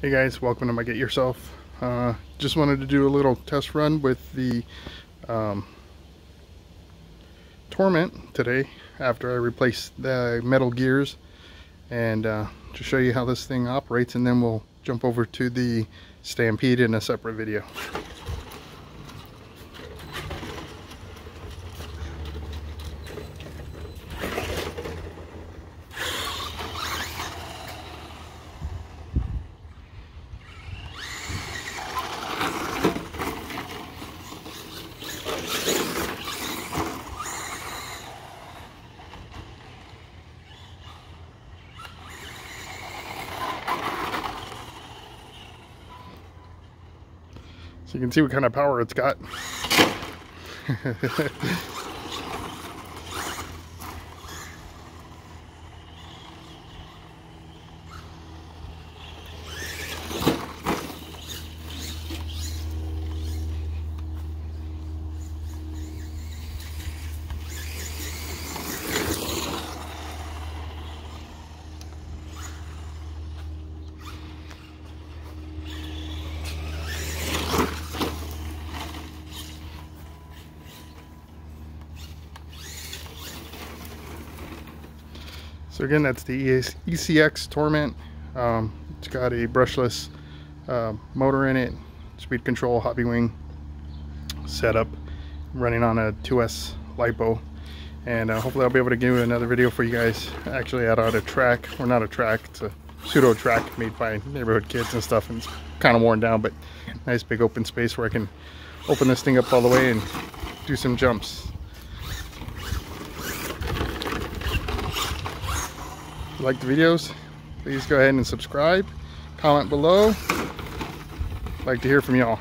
Hey guys, welcome to my Get Yourself. Just wanted to do a little test run with the Torment today after I replaced the metal gears, and to show you how this thing operates, and then we'll jump over to the Stampede in a separate video. So you can see what kind of power it's got. So again, that's the ECX Torment. It's got a brushless motor in it, speed control, hobby wing setup, running on a 2S LiPo. And hopefully I'll be able to give another video for you guys. Actually out on a track, or not a track, it's a pseudo track made by neighborhood kids and stuff, and it's kind of worn down, but nice big open space where I can open this thing up all the way and do some jumps. If you like the videos, please go ahead and subscribe, comment below. I'd like to hear from y'all.